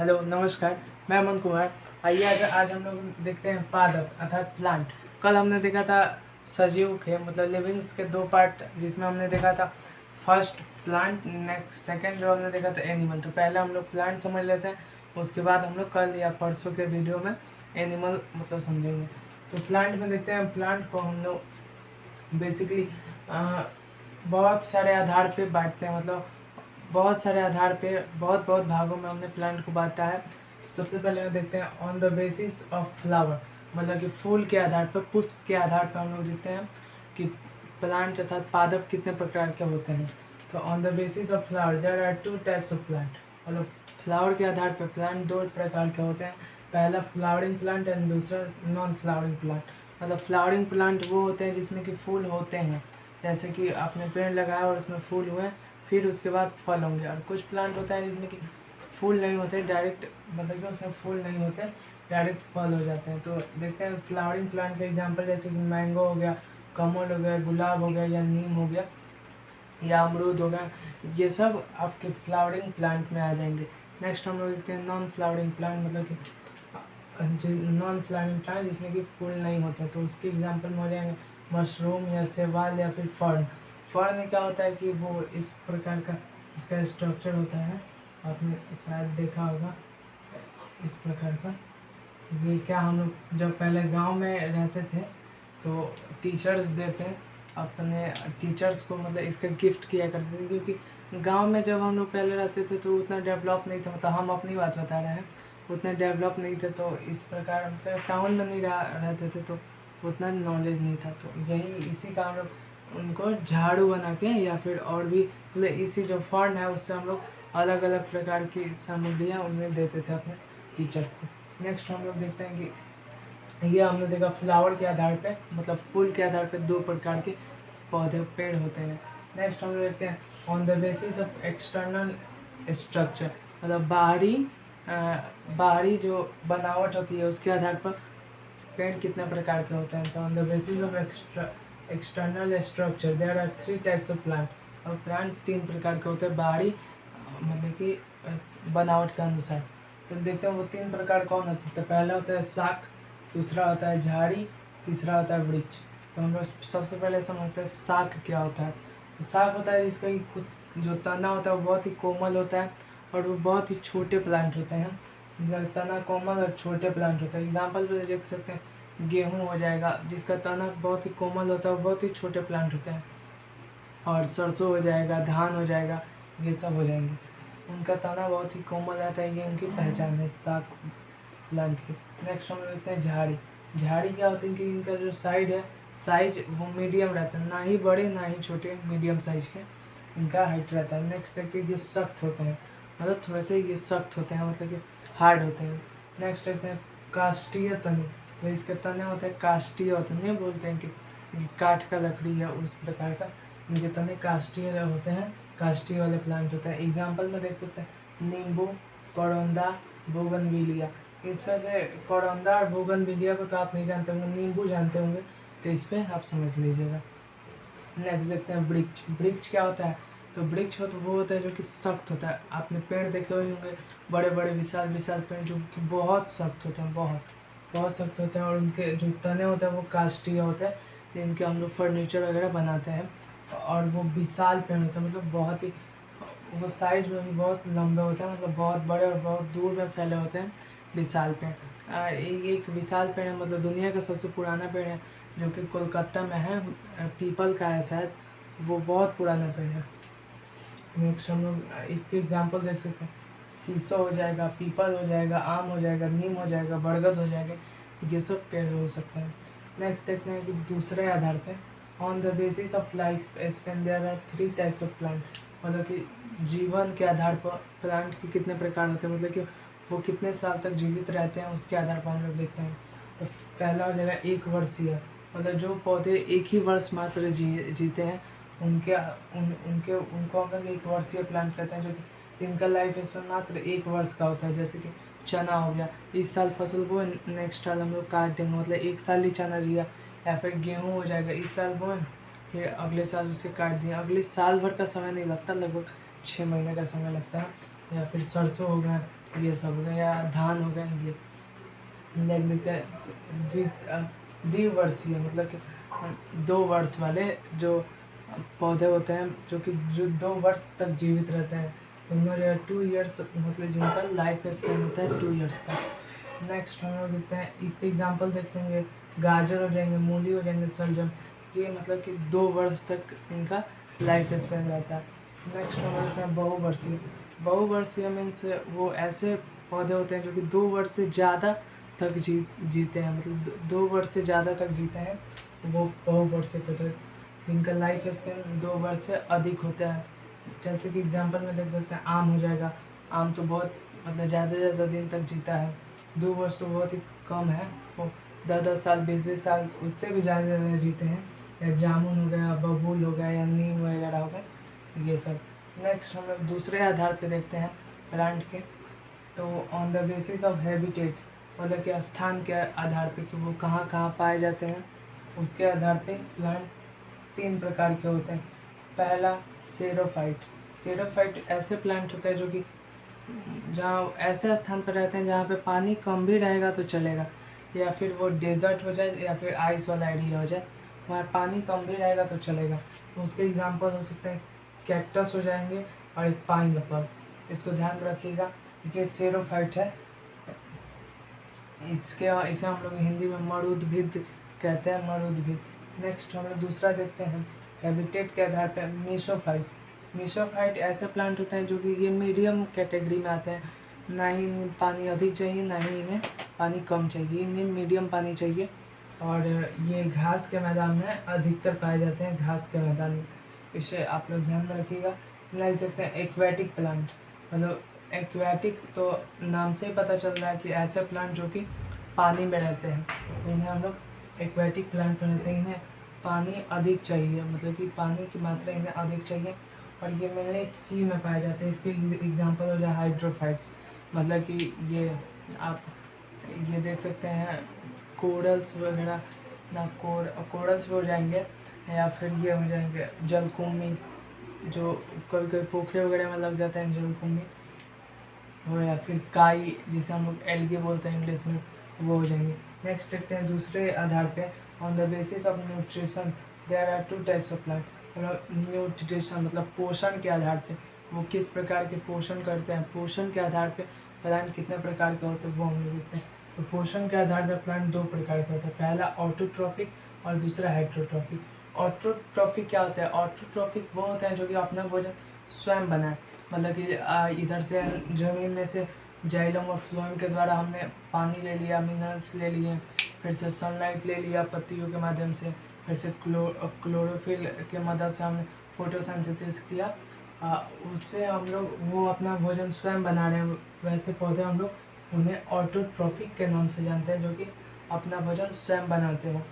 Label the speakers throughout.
Speaker 1: Hello नमस्कार। मैं अमन कुमार। आइए आज हम लोग देखते हैं पादप अर्थात प्लांट। कल हमने देखा था सजीव के मतलब लिविंग्स के दो पार्ट, जिसमें हमने देखा था फर्स्ट प्लांट, नेक्स्ट सेकंड जो हमने देखा था एनिमल। तो पहले हम लोग प्लांट समझ लेते हैं, उसके बाद हम लोग कल या परसों के वीडियो में एनिमल मतलब समझेंगे। तो प्लांट में देखते हैं, प्लांट को हम लोग बेसिकली बहुत सारे आधार पे बांटते हैं, मतलब बहुत सारे आधार पे बहुत बहुत भागों में हमने प्लांट को बांटा है। सबसे पहले हम देखते हैं on the basis of flower, मतलब कि फूल के आधार पर, पुष्प के आधार पर हम लोग देखते हैं कि प्लांट अर्थात पादप कितने प्रकार के होते हैं। तो on the basis of flower there are two types of plant, मतलब फ्लावर के आधार पर प्लांट दो प्रकार के होते हैं। पहला फ्लावरिंग प्लांट एंड दूसरा नॉन फ्लावरिंग प्लांट। मतलब फ्लावरिंग प्लांट वो होते हैं जिसमें कि फूल होते हैं, जैसे कि आपने पेड़ लगाया और उसमें फूल हुए, फिर उसके बाद फल होंगे। और कुछ प्लांट होता है जिसमें कि फूल नहीं होते डायरेक्ट, मतलब कि उसमें फूल नहीं होते, डायरेक्ट फल हो जाते हैं। तो देखते हैं फ्लावरिंग प्लांट का एग्जांपल, जैसे कि मैंगो हो गया, कमल हो गया, गुलाब हो गया, या नीम हो गया, या अमरूद हो गया। ये सब आपके फ्लावरिंग प्लांट में आ जाएंगे। नेक्स्ट हम लोग देखते हैं नॉन फ्लावरिंग प्लांट, मतलब कि नॉन फ्लावरिंग प्लांट जिसमें कि फूल नहीं होते। तो उसके एग्जांपल में हो जाएंगे मशरूम या सेवाल या फिर फर्न। फर्न में क्या होता है कि वो इस प्रकार का इसका स्ट्रक्चर होता है, आपने शायद देखा होगा इस प्रकार का। ये क्या, हम लोग जब पहले गांव में रहते थे तो टीचर्स देते अपने टीचर्स को, मतलब इसका गिफ्ट किया करते थे, क्योंकि गांव में जब हम लोग पहले रहते थे तो उतना डेवलप नहीं था, मतलब हम अपनी बात बता रहे हैं, उतने डेवलप नहीं थे। तो इस प्रकार मतलब टाउन में नहीं रहते थे तो उतना नॉलेज नहीं था। तो यही इसी का हम लोग उनको झाड़ू बना के या फिर और भी मतलब इसी जो फंड है उससे हम लोग अलग अलग प्रकार की सामग्रियाँ उन्हें देते थे अपने टीचर्स को। नेक्स्ट हम लोग देखते हैं कि ये हमने देखा फ्लावर के आधार पे, मतलब फूल के आधार पे दो प्रकार के पौधे पेड़ होते हैं। नेक्स्ट हम लोग देखते हैं on the basis of external structure, मतलब बाहरी जो बनावट होती है उसके आधार पर पेड़ कितने प्रकार के होते हैं। तो on the basis of external structure there are three types of plant. और प्लांट तीन प्रकार के होते हैं बाहरी मतलब कि बनावट के अनुसार। तो देखते हैं वो तीन प्रकार कौन होते हैं। तो पहला होता है शाक, दूसरा होता है झाड़ी, तीसरा होता है वृक्ष। तो हम लोग सबसे पहले समझते हैं शाक क्या होता है। तो शाक होता है जिसका कि जो तना होता है वो बहुत ही कोमल होता है और वो बहुत ही छोटे प्लांट होते हैं। तना कोमल और छोटे प्लांट होते हैं। एग्जाम्पल पे देख सकते हैं गेहूँ हो जाएगा जिसका तना बहुत ही कोमल होता है और बहुत ही छोटे प्लांट होते हैं। और सरसों हो जाएगा, धान हो जाएगा, ये सब हो जाएंगे, उनका तना बहुत ही कोमल रहता है। ये उनकी पहचान है शाक प्लांट की। नेक्स्ट हम लोग देखते हैं झाड़ी। झाड़ी क्या होती है कि इनका जो साइड है, साइज वो मीडियम रहता है, ना ही बड़े ना ही छोटे, मीडियम साइज के इनका हाइट रहता है। नेक्स्ट देखते हैं ये सख्त होते हैं, मतलब थोड़े से ये सख्त होते हैं, मतलब कि हार्ड होते हैं। नेक्स्ट देखते हैं काष्ठीय तने। तो इसके तने होते हैं काष्ठीय होते हैं, बोलते हैं कि ये काठ का लकड़ी है उस प्रकार का, इनके तने काष्ठीय होते हैं, काष्ठीय वाले प्लांट होते हैं। एग्जाम्पल में देख सकते हैं नींबू, करौंदा, बोगनविलिया। इसमें से करौंदा और बोगनविलिया को तो आप नहीं जानते होंगे, नींबू जानते होंगे, तो इस पर आप समझ लीजिएगा। नेक्स्ट देखते हैं वृक्ष। वृक्ष क्या होता है, तो वृक्ष हो तो वो होता है जो कि सख्त होता है। आपने पेड़ देखे हुए होंगे, बड़े बड़े विशाल विशाल पेड़ जो कि बहुत सख्त होते हैं, बहुत बहुत सख्त होते हैं। और उनके जो तने होते हैं वो काष्ठीय होते हैं, जिनके हम लोग फर्नीचर वगैरह बनाते हैं। और वो विशाल पेड़ होते हैं, मतलब बहुत ही वो साइज में भी बहुत लंबे होते हैं, मतलब बहुत बड़े और बहुत दूर में फैले होते हैं विशाल पेड़। एक विशाल पेड़ है, मतलब दुनिया का सबसे पुराना पेड़ है जो कि कोलकाता में है, पीपल का है शायद, वो बहुत पुराना पेड़ है। नेक्स्ट हम लोग इसके एग्जांपल देख सकते हैं, शीशो हो जाएगा, पीपल हो जाएगा, आम हो जाएगा, नीम हो जाएगा, बरगद हो जाएगा, ये सब पेड़ हो सकते हैं। नेक्स्ट देखते हैं कि दूसरे आधार पे on the basis of life span there are three types of plant, मतलब कि जीवन के आधार पर प्लांट के कितने प्रकार होते हैं, मतलब कि वो कितने साल तक जीवित रहते हैं उसके आधार पर हम लोग देखते हैं। तो पहला हो जाएगा एक वर्षीय, मतलब जो पौधे एक ही वर्ष मात्र जीते हैं उनको हम लोग एक वर्षीय प्लांट कहते हैं, जो कि इनका लाइफ स्पेन मात्र एक वर्ष का होता है। जैसे कि चना हो गया, इस साल फसल बोए, नेक्स्ट साल हम लोग काट देंगे, मतलब एक साल ही चना जिया। या फिर गेहूँ हो जाएगा, इस साल बोए फिर अगले साल उसे काट दिया, अगले साल भर का समय नहीं लगता, लगभग 6 महीने का समय लगता है। या फिर सरसों हो गया, ये सब हो गया, या धान हो गया ये। नेक्स्ट देखते हैं द्विवर्षीय, मतलब कि 2 वर्ष वाले जो पौधे होते हैं जो 2 वर्ष तक जीवित रहते हैं, उनमें 2 ईयर्स, मतलब जिनका लाइफ स्पैन होता है 2 ईयर्स का। नेक्स्ट हम लोग देखते हैं, इसके एग्जांपल देख लेंगे। गाजर हो जाएंगे, मूली हो जाएंगे, शलजम, ये मतलब कि 2 वर्ष तक इनका लाइफ स्पैन रहता है। नेक्स्ट हम लोग देखते हैं बहुवर्षीय। बहुवर्षीय मीन्स वो ऐसे पौधे होते हैं जो कि 2 वर्ष से ज़्यादा तक जीते हैं, मतलब 2 वर्ष से ज़्यादा तक जीते हैं, वो बहुवर्षीय पौधे, जिनका लाइफ स्पैन 2 वर्ष से अधिक होता है। जैसे कि एग्जांपल में देख सकते हैं, आम हो जाएगा। आम तो बहुत मतलब ज़्यादा से ज़्यादा दिन तक जीता है, 2 वर्ष तो बहुत ही कम है, वो 10-10 साल 20-20 साल उससे भी ज़्यादा जीते हैं। या जामुन हो गया, बबूल हो गया, या नीम वगैरह हो गया, ये सब। नेक्स्ट हम लोग दूसरे आधार पे देखते हैं प्लांट के। तो on the basis of habitat, मतलब कि स्थान के आधार पे कि वो कहाँ कहाँ पाए जाते हैं, उसके आधार पे प्लांट 3 प्रकार के होते हैं। पहला सेरोफाइट। सेरोफाइट ऐसे प्लांट होते हैं जो कि जहाँ ऐसे स्थान पर रहते हैं जहाँ पे पानी कम भी रहेगा तो चलेगा, या फिर वो डेजर्ट हो जाए या फिर आइस वाला एरिया हो जाए, वहाँ पानी कम भी रहेगा तो चलेगा। उसके एग्जांपल हो सकते हैं कैक्टस हो जाएंगे और एक पाइनएप्पल। इसको ध्यान में रखिएगा क्योंकि सेरोफाइट है। इसे हम लोग हिंदी में मरुद्भिद कहते हैं, मरुद्भिद। नेक्स्ट हम लोग दूसरा देखते हैं हैबिटेट के आधार पर मीसोफाइट। मीसोफाइट ऐसे प्लांट होते हैं जो कि ये मीडियम कैटेगरी में आते हैं, ना ही इन्हें पानी अधिक चाहिए ना ही इन्हें पानी कम चाहिए, इन्हें मीडियम पानी चाहिए। और ये घास के मैदान में अधिकतर पाए जाते हैं, घास के मैदान में, इसे आप लोग ध्यान में रखिएगा। नेक्स्ट देखते हैं एक्वेटिक प्लांट। मतलब एक्वेटिक तो नाम से ही पता चल रहा है कि ऐसे प्लांट जो कि पानी में रहते हैं, तो इन्हें हम लोग एक्वेटिक प्लांट कहते हैं। इन्हें पानी अधिक चाहिए, मतलब कि पानी की मात्रा इन्हें अधिक चाहिए, और ये मेनली सी में पाए जाते हैं। इसके एग्जांपल हो जाए हाइड्रोफाइट्स, मतलब कि ये आप ये देख सकते हैं कोरल्स वगैरह, ना कोरल्स भी हो जाएंगे, या फिर ये हो जाएंगे जलकुंभी, जो कभी कभी पोखरे वगैरह में लग जाते हैं जलकुंभी, वो, या फिर काई जिसे हम लोग एल्गे बोलते हैं इंग्लिश में, वो हो जाएंगे। नेक्स्ट देखते हैं दूसरे आधार पे on the basis of nutrition there are 2 types of plant. मतलब न्यूट्रिशन मतलब पोषण के आधार पे, वो किस प्रकार के पोषण करते हैं, पोषण के आधार पे प्लांट कितने प्रकार के होते हैं वो हम लोग देखते हैं। तो पोषण के आधार पर प्लांट 2 प्रकार के होते हैं, पहला ऑटोट्रॉफिक और दूसरा हेट्रोट्रॉफिक। ऑटोट्रॉफिक क्या होता है? ऑटोट्रॉफिक वो होते हैं जो कि अपना भोजन स्वयं बनाए, मतलब कि इधर से ज़मीन में से जाइलम और फ्लोएम के द्वारा हमने पानी ले लिया, मिनरल्स ले लिए, फिर से सनलाइट ले लिया पत्तियों के माध्यम से, फिर से क्लोरोफिल के मदद से हमने फोटोसिंथेसिस किया, उससे हम लोग वो अपना भोजन स्वयं बना रहे हैं। वैसे पौधे हम लोग उन्हें ऑटोट्रॉफिक के नाम से जानते हैं, जो कि अपना भोजन स्वयं बनाते हो।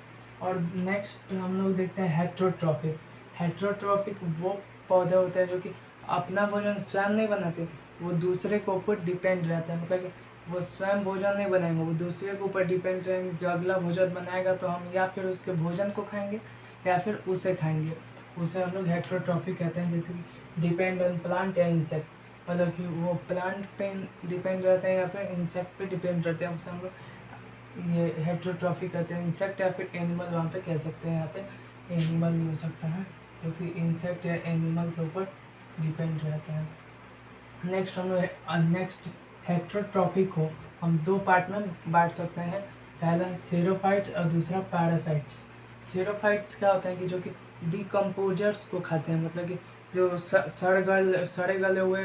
Speaker 1: और नेक्स्ट हम लोग देखते हैं हेट्रोट्रॉफिक। हेट्रोट्रॉफिक वो पौधे होते हैं जो कि अपना भोजन स्वयं नहीं बनाते, वो दूसरे के ऊपर डिपेंड रहते हैं, मतलब कि वो स्वयं भोजन नहीं बनाएंगे, वो दूसरे के ऊपर डिपेंड रहेंगे कि अगला भोजन बनाएगा तो हम या फिर उसके भोजन को खाएंगे या फिर उसे खाएंगे। उसे हम लोग हेट्रोट्रॉफिक कहते हैं। जैसे कि डिपेंड ऑन प्लांट या इंसेक्ट, मतलब कि वो प्लांट पे डिपेंड रहते हैं या फिर इंसेक्ट पे डिपेंड रहते हैं, उसे हम लोग ये हेट्रोट्रॉफिक कहते हैं। इंसेक्ट या फिर एनिमल वहाँ पे कह सकते हैं, यहाँ पे एनिमल भी हो सकता है क्योंकि इंसेक्ट या एनिमल के ऊपर डिपेंड रहता है। नेक्स्ट हम लोग हेट्रोट्रॉफिक को हम 2 पार्ट में बांट सकते हैं, पहला सेरोफाइट और दूसरा पैरासाइट्स। सेरोफाइट्स क्या होता है कि जो कि डिकम्पोजर्स को खाते हैं, मतलब कि जो सड़े गले हुए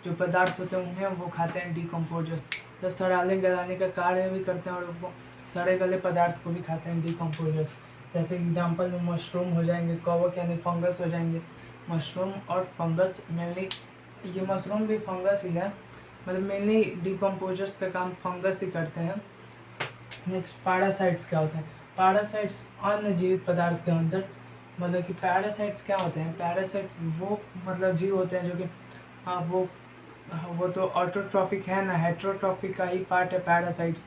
Speaker 1: जो पदार्थ होते हैं उन्हें वो खाते हैं, डिकम्पोजर्स। तो सड़ाने गलाने का कार्य भी करते हैं और वो सड़े गले पदार्थ को भी खाते हैं, डिकम्पोजर्स। जैसे एग्जाम्पल में मशरूम हो जाएंगे, कवक यानी फंगस हो जाएंगे। मशरूम और फंगस मेनली, ये मशरूम भी फंगस ही है, मतलब मेनली डिकम्पोजर्स का काम फंगस ही करते हैं। नेक्स्ट पैरासाइट्स क्या होते हैं? पैरासाइट्स अन्य जीवित पदार्थ के अंदर, मतलब कि पैरासाइट्स क्या होते हैं? पैरासाइट्स वो मतलब जीव होते हैं जो कि वो तो ऑटोट्रॉफिक है ना, हेट्रोट्रॉफिक का ही पार्ट है पैरासाइट।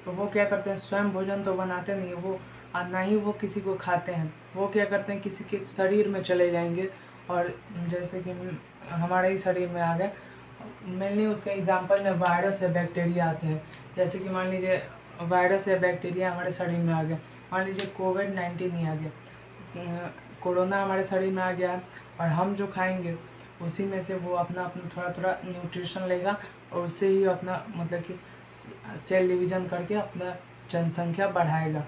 Speaker 1: तो वो क्या करते हैं, स्वयं भोजन तो बनाते नहीं है वो, ना ही वो किसी को खाते हैं। वो क्या करते हैं, किसी के शरीर में चले जाएंगे और जैसे कि हमारे ही शरीर में आ गए मेनली उसका एग्जांपल में वायरस या बैक्टीरिया आते हैं। जैसे कि मान लीजिए वायरस या बैक्टीरिया हमारे शरीर में आ गया, मान लीजिए कोविड-19 ही आ गया, कोरोना हमारे शरीर में आ गया है, और हम जो खाएंगे उसी में से वो अपना अपना थोड़ा थोड़ा न्यूट्रिशन लेगा और उससे ही अपना मतलब कि सेल डिवीजन करके अपना जनसंख्या बढ़ाएगा,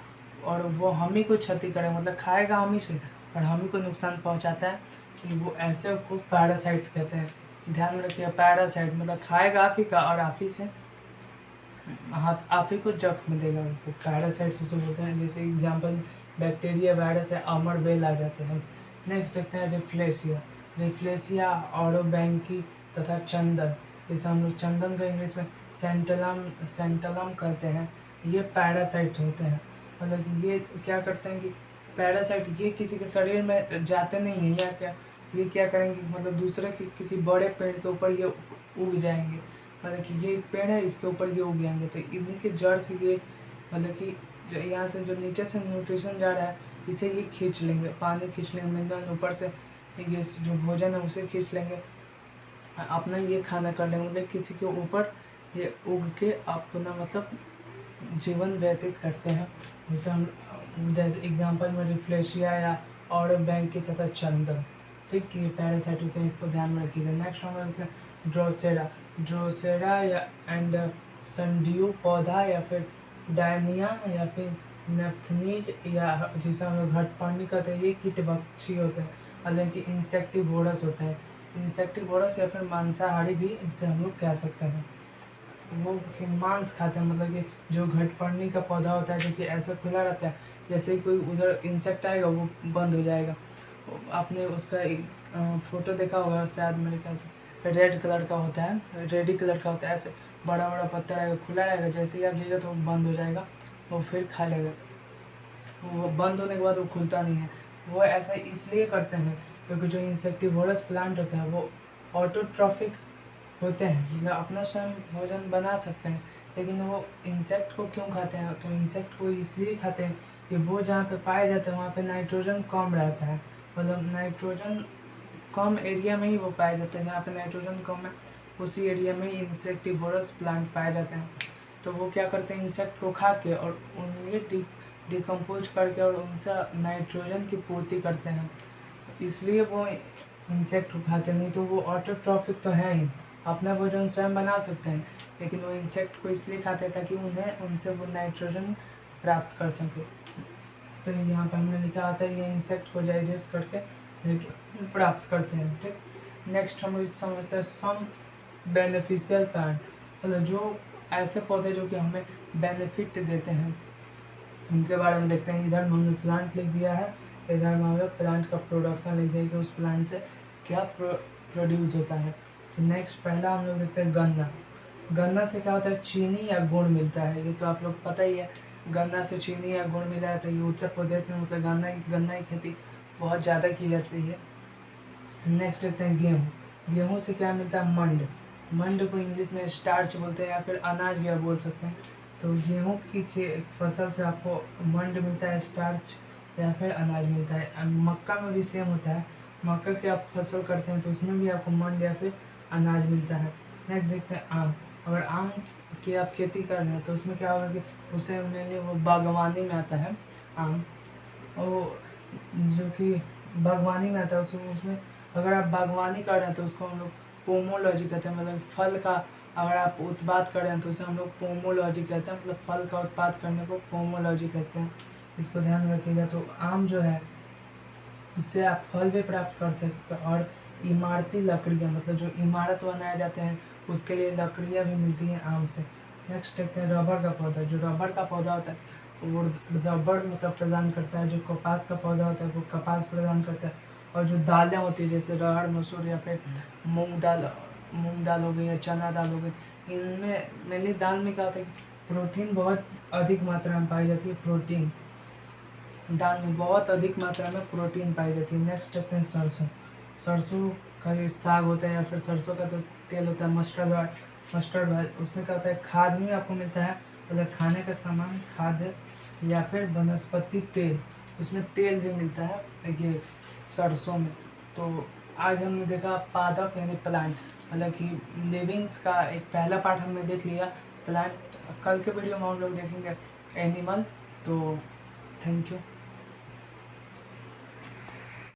Speaker 1: और वो हम ही को क्षति करे, मतलब खाएगा हम ही से और हम ही को नुकसान पहुंचाता है। वो ऐसे को पैरासाइट्स कहते हैं। ध्यान में रखिए, पैरासाइट मतलब खाएगा आप ही का और आप ही से आप ही को जख्म देगा। उनको पैरासाइट उसे बोलते हैं। जैसे एग्जांपल बैक्टीरिया, वायरस है, अमर बेल आ जाते हैं। नेक्स्ट देखते हैं रिफ्लेशिया। रिफ्लेशिया, ऑरोबैंकी तथा चंदन, जैसे हम लोग चंदन का इंग्लिश में सेंटलम कहते हैं, ये पैरासाइट होते हैं। मतलब कि ये क्या करते हैं कि पैरासाइट ये किसी के शरीर में जाते नहीं हैं, या क्या ये क्या करेंगे, मतलब दूसरे के किसी बड़े पेड़ के ऊपर ये उग जाएंगे। मतलब कि ये एक पेड़ है, इसके ऊपर ये उग जाएंगे, तो इन्हीं के जड़ से ये मतलब कि यहाँ से जो नीचे से न्यूट्रिशन जा रहा है इसे ये खींच लेंगे, पानी खींच लेंगे, मिनरल ऊपर से ये जो भोजन है उसे खींच लेंगे, अपना ये खाना कर लेंगे। मतलब किसी के ऊपर ये उग के अपना मतलब जीवन व्यतीत करते हैं। जैसे हम जैसे एग्जांपल में रिफ्लेशिया या ऑरोबैंकी तथा चंदन, ठीक, ये पैरासाइट होते हैं, इसको ध्यान में रखिएगा। नेक्स्ट हम लोग ड्रोसेरा। ड्रोसेरा या एंड संडियो पौधा, या फिर डायनिया, या फिर नेफ्थनीज, या जिसे हम लोग घटपर्णी कहते हैं, ये कीटभक्षी होते हैं। हालांकि इंसेक्टिवोरस होते हैं। इंसेक्टिवोरस या फिर मांसाहारी भी इसे हम लोग कह सकते हैं। वो मांस खाते हैं, मतलब कि जो घटपर्णी का पौधा होता है जो कि ऐसा खुला रहता है, जैसे ही कोई उधर इंसेक्ट आएगा वो बंद हो जाएगा। आपने उसका फोटो देखा होगा शायद, मेरे ख्याल से रेड कलर का होता है, रेडी कलर का होता है, ऐसे बड़ा बड़ा पत्ता रहेगा, खुला रहेगा, जैसे ही आप जाइएगा तो वो बंद हो जाएगा, वो फिर खा लेगा। वो बंद होने के बाद वो खुलता नहीं है। वो ऐसा इसलिए करते हैं क्योंकि जो इंसेक्टिवोरस प्लांट होते हैं वो ऑटोट्रॉफिक होते हैं, मतलब अपना स्वयं भोजन बना सकते हैं, लेकिन वो इंसेक्ट को क्यों खाते हैं, तो इंसेक्ट को इसलिए खाते हैं कि वो जहाँ पे पाए जाते हैं वहाँ पे नाइट्रोजन कम रहता है, मतलब नाइट्रोजन कम एरिया में ही वो पाए जाते हैं, जहाँ पे नाइट्रोजन कम है उसी एरिया में ही इंसेक्टिवोरस प्लांट पाए जाते हैं। तो वो क्या करते हैं, इंसेक्ट को खा के और उन्हें डिकम्पोज करके और उनसे नाइट्रोजन की पूर्ति करते हैं, इसलिए वो इंसेक्ट को खाते हैं। नहीं तो वो ऑटोट्रॉफिक तो है ही, अपना भोजन स्वयं बना सकते हैं, लेकिन वो इंसेक्ट को इसलिए खाते हैं ताकि उन्हें उनसे वो नाइट्रोजन प्राप्त कर सके। तो यहाँ पर हमने लिखा आता है ये इंसेक्ट को डाइजेस्ट करके प्राप्त करते हैं, ठीक। नेक्स्ट हम लोग समझते हैं सम बेनिफिशियल प्लांट, मतलब जो ऐसे पौधे जो कि हमें बेनिफिट देते हैं उनके बारे में देखते हैं। इधर हमने प्लांट लिख दिया है, इधर हम लोग प्लांट का प्रोडक्शन लिख दिया कि उस प्लांट से क्या प्रोड्यूस होता है। तो नेक्स्ट पहला हम लोग देखते हैं गन्ना। गन्ना से क्या होता है, चीनी या गुड़ मिलता है, ये तो आप लोग पता ही है। गन्ना से चीनी या गुड़ मिला है, तो ये उत्तर प्रदेश में मतलब गन्ना की खेती बहुत ज़्यादा की जाती है। नेक्स्ट देखते हैं गेहूँ। गेहूँ से क्या मिलता है, मंड को इंग्लिश में स्टार्च बोलते हैं, या फिर अनाज भी आप बोल सकते हैं। तो गेहूँ की फसल से आपको मंड मिलता है, स्टार्च या फिर अनाज मिलता है। मक्का में भी सेम होता है, मक्का की आप फसल करते हैं तो उसमें भी आपको मंड या फिर अनाज मिलता है। नेक्स्ट देखते हैं आम। अगर आम की आप खेती कर रहे हैं तो उसमें क्या होगा कि उसे मेनली वो बागवानी में आता है आम, वो जो कि बागवानी में आता है उसमें अगर आप बागवानी कर रहे हैं तो उसको हम लोग पोमोलॉजी कहते हैं, मतलब फल का अगर आप उत्पाद कर रहे हैं तो उसे हम लोग पोमोलॉजी कहते हैं, मतलब फल का उत्पाद करने को पोमोलॉजी कहते हैं, इसको ध्यान में रखिएगा। तो आम जो है इससे आप फल भी प्राप्त कर सकते हैं, और इमारती लकड़ियाँ, मतलब जो इमारत बनाए जाते हैं उसके लिए लकड़ियाँ भी मिलती हैं आम से। नेक्स्ट देखते हैं रबर का पौधा। जो रबर का पौधा होता है वो रबर मतलब प्रदान करता है, जो कपास का पौधा होता है वो कपास प्रदान करता है, और जो दालें होती है जैसे अरहर, मसूर या फिर मूंग दाल हो गई या चना दाल हो गई, इनमें मेनली दाल में क्या होता है कि प्रोटीन बहुत अधिक मात्रा में पाई जाती है। प्रोटीन दाल में बहुत अधिक मात्रा में प्रोटीन पाई जाती है। नेक्स्ट देखते हैं सरसों का जो साग होता है या फिर सरसों का जो तेल होता है, मस्टर्ड ऑयल, उसमें क्या होता है, खाद में आपको मिलता है, मतलब खाने का सामान, खाद्य या फिर वनस्पति तेल, उसमें तेल भी मिलता है ये सरसों में। तो आज हमने देखा पादप यानी प्लांट। मतलब कि लिविंग्स का एक पहला पार्ट हमने देख लिया। प्लांट कल के वीडियो में हम लोग देखेंगे एनिमल। तो थैंक यू।